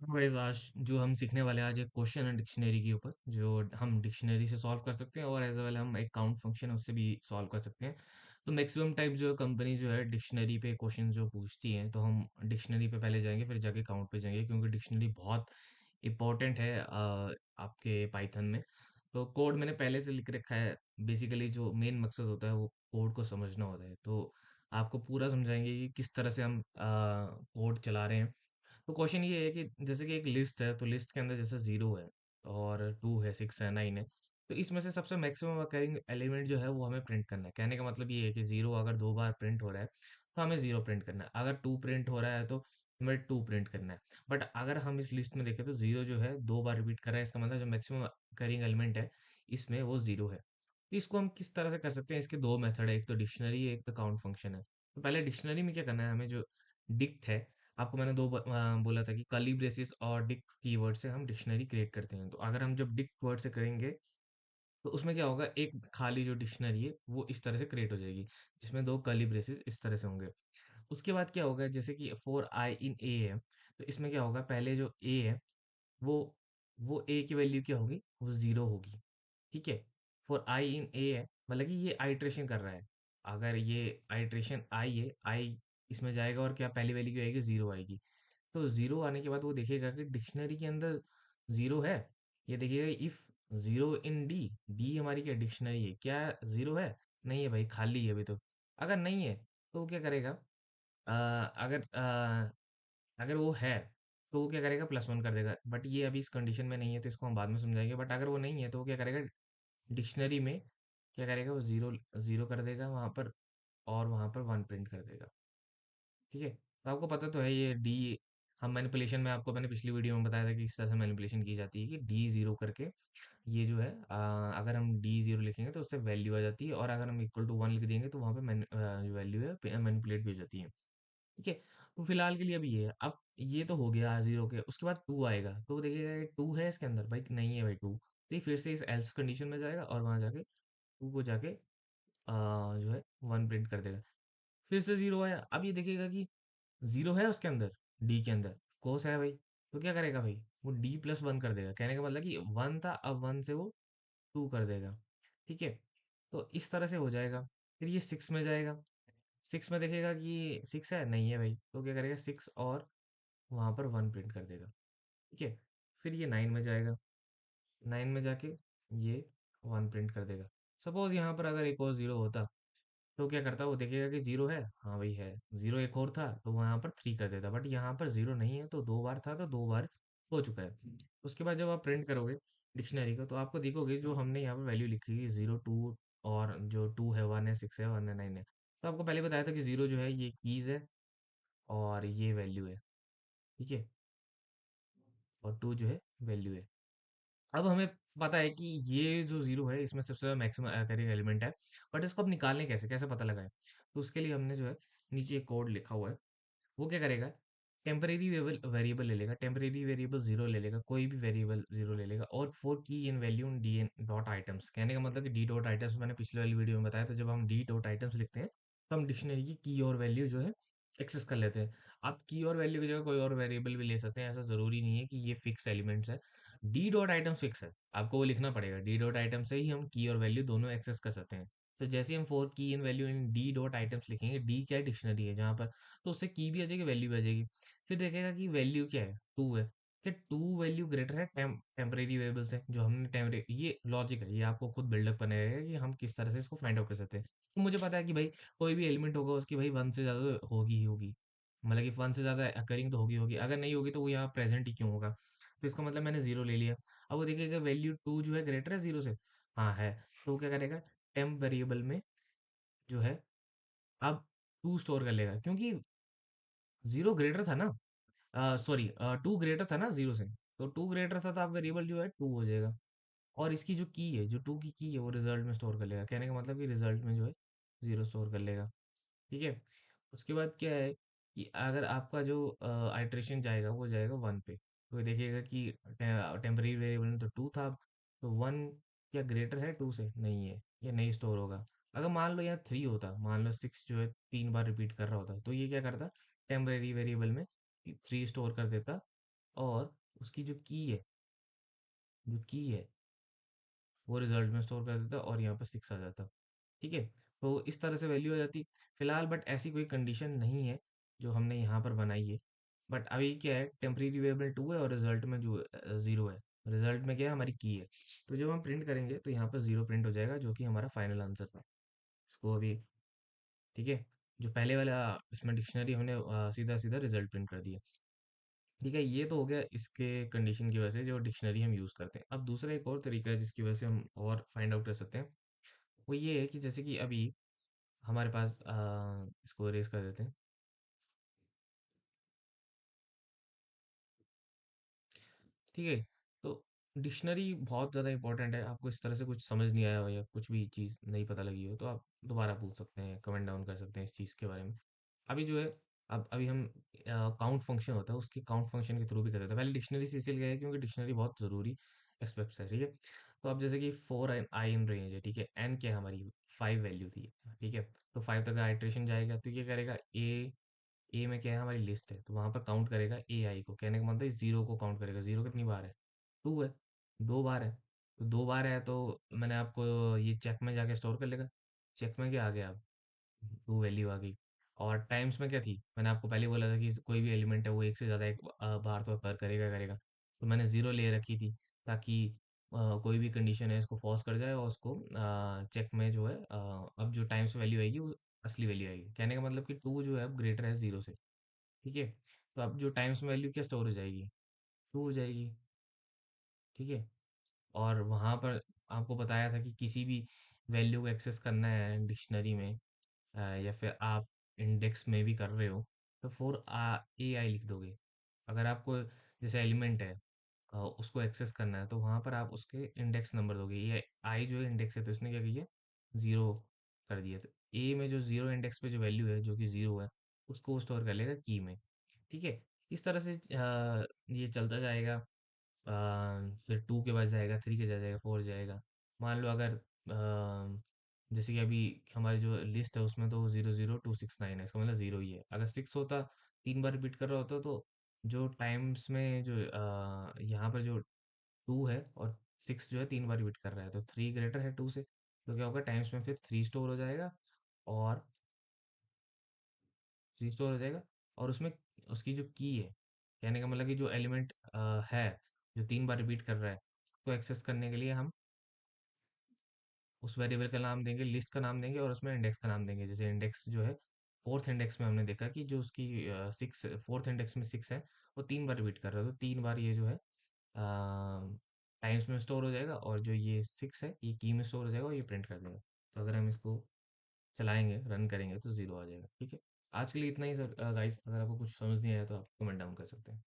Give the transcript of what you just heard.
Guys आज जो हम सीखने वाले हैं आज एक क्वेश्चन है डिक्शनरी के ऊपर जो हम डिक्शनरी से सॉल्व कर सकते हैं और एज वेल हम एक काउंट फंक्शन है उससे भी सॉल्व कर सकते हैं। तो मैक्सिमम टाइप जो कंपनी जो है डिक्शनरी पे क्वेश्चन जो पूछती है तो हम डिक्शनरी पे पहले जाएंगे फिर जाके काउंट पे जाएंगे क्योंकि डिक्शनरी बहुत इंपॉर्टेंट है आपके पाइथन में। तो कोड मैंने पहले से लिख रखा है। बेसिकली जो मेन मकसद होता है वो कोड को समझना होता है। तो आपको पूरा समझाएंगे कि किस तरह से हम कोड चला रहे हैं। तो क्वेश्चन ये है कि जैसे कि एक लिस्ट है तो लिस्ट के अंदर जैसे 0 है और 2 है 6 है 9 है। तो इसमें से सबसे मैक्सिमम अकरिंग एलिमेंट जो है वो हमें प्रिंट करना है। कहने का मतलब ये है कि 0 अगर 2 बार प्रिंट हो रहा है तो हमें 0 प्रिंट करना है। अगर 2 प्रिंट हो रहा है तो हमें 2 प्रिंट करना है। बट अगर हम इस लिस्ट में देखें तो 0 जो है 2 बार रिपीट कर रहा है, इसका मतलब जो मैक्सिमम अकरिंग एलिमेंट है इसमें वो 0 है। तो इसको हम किस तरह से कर सकते हैं? इसके दो मेथड है, एक तो डिक्शनरी है एक तो काउंट फंक्शन है। तो पहले डिक्शनरी में क्या करना है, हमें जो डिक्ट है, आपको मैंने बोला था कि कर्ली ब्रेसेस और डिक्ट कीवर्ड से हम डिक्शनरी क्रिएट करते हैं। तो अगर हम जब डिक्ट वर्ड से करेंगे तो उसमें क्या होगा, एक खाली जो डिक्शनरी है वो इस तरह से क्रिएट हो जाएगी जिसमें दो कर्ली ब्रेसेस इस तरह से होंगे। उसके बाद क्या होगा, जैसे कि फॉर आई इन ए है तो इसमें क्या होगा, पहले जो ए है वो वो ए की वैल्यू क्या होगी, वो 0 होगी। ठीक है। फॉर आई इन ए है मतलब कि ये आइट्रेशन कर रहा है। अगर ये आइट्रेशन आई है, आई इसमें जाएगा और क्या पहली वैल्यू क्या आएगी, 0 आएगी। तो 0 आने के बाद वो देखेगा कि डिक्शनरी के अंदर 0 है। ये देखिएगा इफ 0 इन डी, डी हमारी क्या डिक्शनरी है, क्या 0 है? नहीं है भाई, खाली है अभी तो। अगर नहीं है तो वो क्या करेगा, अ, अगर अगर वो है तो वो क्या करेगा, +1 कर देगा। बट ये अभी इस कंडीशन में नहीं है तो इसको हम बाद में समझाएंगे। बट अगर वो नहीं है तो वो क्या करेगा, डिक्शनरी में क्या करेगा, वो 0 0 कर देगा वहां पर और वहां पर 1 प्रिंट कर देगा। ठीक है। तो आपको पता तो है ये डी, हम मैनिपुलेशन में आपको मैंने पिछली वीडियो में बताया था कि इस तरह से मैनिपुलेशन की जाती है कि D0 करके ये जो है अगर हम D0 लिखेंगे तो उससे वैल्यू आ जाती है और अगर हम =1 लिख देंगे तो वहां पे जो वैल्यू है मैनिपुलेट भी हो जाती है। ठीक है। तो फिलहाल के लिए अभी ये है। अब ये तो हो गया 0 के, उसके बाद 2 आएगा तो वो देखिएगा 2 है इसके अंदर, भाई नहीं है भाई 2। तो ये फिर से इस एल्स कंडीशन में जाएगा और वहां जाके 2 को जाके जो है 1 प्रिंट कर देगा। फिर से 0 आया, अब ये देखिएगा कि 0 है उसके अंदर, डी के अंदर कोस है भाई। तो क्या करेगा भाई, वो D+1 कर देगा। कहने का मतलब कि 1 था, अब 1 से वो 2 कर देगा। ठीक है। तो इस तरह से हो जाएगा। फिर ये 6 में जाएगा, 6 में देखेगा कि 6 है, नहीं है भाई, तो क्या करेगा 6 और वहां पर 1 प्रिंट कर देगा। ठीक है। फिर ये 9 में जाएगा, 9 में जाके ये 1 प्रिंट कर देगा। सपोज यहाँ पर अगर एक और 0 होता तो क्या करता, वो देखेगा कि 0 है, हाँ भाई है। 0 एक और था तो वहां पर 3 कर देता। बट यहाँ पर 0 नहीं है तो 2 बार था तो 2 बार हो चुका है। उसके बाद जब आप प्रिंट करोगे डिक्शनरी को तो आपको देखोगे जो हमने यहाँ पर वैल्यू लिखी है 0 2, और जो 2 है 1 है 6 है 1 है 9 है। तो आपको पहले बताया था कि 0 जो है ये कीज है और ये वैल्यू है। ठीक है। और 2 जो है वैल्यू है। अब हमें पता है कि ये जो 0 है इसमें सबसे ज्यादा मैक्सिमम करेंगे एलिमेंट है। बट इसको अब निकालने कैसे, कैसे पता लगाएं? तो उसके लिए हमने जो है नीचे एक कोड लिखा हुआ है। वो क्या करेगा, टेम्परेरी वेरिएबल ले लेगा, टेम्परेरी वेरिएबल 0 ले लेगा, कोई भी वेरिएबल 0 ले लेगा और for key in value d n dot items. कहने का मतलब कि डी डॉट आइटम्स मैंने पिछले वाली वीडियो में बताया था, जब हम डी डॉट आइटम्स लिखते हैं तो हम डिक्शनरी की और वैल्यू जो है एक्सेस कर लेते हैं। आप की और वैल्यू की जगह कोई और वेरिएबल भी ले सकते हैं, ऐसा जरूरी नहीं है कि ये फिक्स एलिमेंट्स है। डी डॉट आइटम फिक्स है, आपको वो लिखना पड़ेगा। डी डॉट आइटम से ही हम की और वैल्यू दोनों एक्सेस कर सकते हैं। तो जैसे हम for key in value in d dot items लिखेंगे, डी क्या डिक्शनरी है जहां पर, तो उससे की भी आ जाएगी वैल्यू भी आ जाएगी। फिर देखेगा कि वैल्यू क्या है, 2 है। कि 2 वैल्यू ग्रेटर है टेम्परेरी वेरिएबल से, जो हमने टेम्परेरी, ये लॉजिक है, ये आपको खुद बिल्डअप करना है कि हम किस तरह से इसको फाइंड आउट कर सकते हैं। तो मुझे पता है कि भाई कोई भी एलिमेंट होगा उसकी भाई 1 से ज्यादा तो होगी ही होगी। मतलब कि 1 से ज्यादा अकरिंग तो होगी होगी, अगर नहीं होगी तो वो यहाँ प्रेजेंट ही क्यों होगा। तो इसका मतलब मैंने 0 ले लिया। अब वो देखेगा वैल्यू 2 जो है ग्रेटर है 0 से, हाँ है। तो वो क्या करेगा, टेम्प वेरिएबल में जो है अब 2 स्टोर कर लेगा, क्योंकि 0 ग्रेटर था ना, सॉरी 2 ग्रेटर था ना 0 से। तो 2 ग्रेटर था तो अब वेरिएबल जो है 2 हो जाएगा। और इसकी जो की है, जो 2 की है वो रिजल्ट में स्टोर कर लेगा। कहने का मतलब कि रिजल्ट में जो है 0 स्टोर कर लेगा। ठीक है। उसके बाद क्या है कि अगर आपका जो आइट्रेशन जाएगा वो जाएगा 1 पे, तो ये देखिएगा कि टेम्परेरी वेरिएबल में तो 2 था, तो 1 क्या ग्रेटर है 2 से, नहीं है, ये नहीं स्टोर होगा। अगर मान लो यहाँ 3 होता, मान लो 6 जो है 3 बार रिपीट कर रहा होता, तो ये क्या करता, टेम्परेरी वेरिएबल में 3 स्टोर कर देता और उसकी जो की है वो रिजल्ट में स्टोर कर देता और यहाँ पर 6 आ जाता। ठीक है, तो इस तरह से वैल्यू आ जाती फिलहाल, बट ऐसी कोई कंडीशन नहीं है जो हमने यहाँ पर बनाई है। बट अभी क्या है, टेम्परेरी वेरिएबल 2 है और रिजल्ट में जो 0 है। रिजल्ट में क्या है, हमारी की है। तो जब हम प्रिंट करेंगे तो यहाँ पर 0 प्रिंट हो जाएगा, जो कि हमारा फाइनल आंसर था। इसको अभी, ठीक है, जो पहले वाला इसमें डिक्शनरी हमने सीधा सीधा रिजल्ट प्रिंट कर दिया। ठीक है, ये तो हो गया इसके कंडीशन की वजह से जो डिक्शनरी हम यूज करते हैं। अब दूसरा एक और तरीका है जिसकी वजह से हम और फाइंड आउट कर सकते हैं, वो ये है कि जैसे कि अभी हमारे पास इसको इरेज कर देते हैं। ठीक है, तो डिक्शनरी बहुत ज़्यादा इंपॉर्टेंट है। आपको इस तरह से कुछ समझ नहीं आया हो या कुछ भी चीज़ नहीं पता लगी हो तो आप दोबारा पूछ सकते हैं, कमेंट डाउन कर सकते हैं इस चीज़ के बारे में। अभी जो है, अब अभी हम काउंट फंक्शन होता है उसकी काउंट फंक्शन के थ्रू भी कर सकते हैं। पहले डिक्शनरी से इसीलिए है क्योंकि डिक्शनरी बहुत ज़रूरी एस्पेक्ट्स है। ठीक है, तो अब जैसे कि 4 इन रेंज है, ठीक है, एन क्या है हमारी, 5 वैल्यू थी। ठीक है, तो 5 तक आइट्रेशन जाएगा तो ये करेगा ए में क्या है, हमारी लिस्ट है, तो वहां पर काउंट करेगा ए आई को। कहने का मतलब है 0 को काउंट करेगा। 0 कितनी बार है, 2 है, 2 बार है। तो 2 बार है तो मैंने आपको ये चेक में जाके स्टोर कर लेगा। चेक में क्या आ गया, अब 2 वैल्यू आ गई। और टाइम्स में क्या थी, मैंने आपको पहले बोला था कि कोई भी एलिमेंट है वो एक से ज्यादा एक बार तो कर करेगा करेगा। तो मैंने 0 ले रखी थी ताकि कोई भी कंडीशन है इसको फॉल्स कर जाए और उसको चेक में जो है अब जो टाइम्स वैल्यू आएगी वो असली वैल्यू आएगी। कहने का मतलब कि 2 जो है अब ग्रेटर है 0 से। ठीक है, तो अब जो टाइम्स में वैल्यू क्या स्टोर हो जाएगी, 2 हो जाएगी। ठीक है, और वहां पर आपको बताया था कि किसी भी वैल्यू को एक्सेस करना है डिक्शनरी में, या फिर आप इंडेक्स में भी कर रहे हो, तो फोर ए आई लिख दोगे। अगर आपको जैसे एलिमेंट है उसको एक्सेस करना है तो वहां पर आप उसके इंडेक्स नंबर दोगे। ये आई जो है इंडेक्स है तो इसने क्या किया, 0 कर दिया। तो ए में जो 0 इंडेक्स पे जो वैल्यू है जो कि 0 है उसको स्टोर कर लेगा की में। ठीक है, इस तरह से ये चलता जाएगा। फिर 2 के बाद जाएगा, 3 के बाद जाएगा, 4 जाएगा। मान लो अगर जैसे कि अभी हमारी जो लिस्ट है उसमें तो 00269 है, इसका मतलब 0 ही है। अगर 6 होता, 3 बार रिपीट कर रहा होता, तो जो टाइम्स में जो यहाँ पर जो 2 है और 6 जो है 3 बार रिपीट कर रहा है, तो 3 ग्रेटर है 2 से, तो क्या होगा, टाइम्स में फिर 3 स्टोर हो जाएगा और 3 स्टोर हो जाएगा। और उसमें उसकी जो की है, कहने का मतलब कि जो एलिमेंट है जो 3 बार रिपीट कर रहा है, उसको एक्सेस करने के लिए हम उस वेरिएबल का नाम देंगे, लिस्ट का नाम देंगे और उसमें इंडेक्स का नाम देंगे। जैसे इंडेक्स जो है, फोर्थ इंडेक्स में हमने देखा कि जो उसकी 6, फोर्थ इंडेक्स में 6 है, वो 3 बार रिपीट कर रहा है, तो 3 बार ये जो है टाइम्स में स्टोर हो जाएगा और जो ये 6 है ये की में स्टोर हो जाएगा और ये प्रिंट कर देगा। तो अगर हम इसको चलाएंगे, रन करेंगे तो 0 आ जाएगा। ठीक है, आज के लिए इतना ही सर गाइस। अगर आपको कुछ समझ नहीं आया तो आप कमेंट डाउन कर सकते हैं।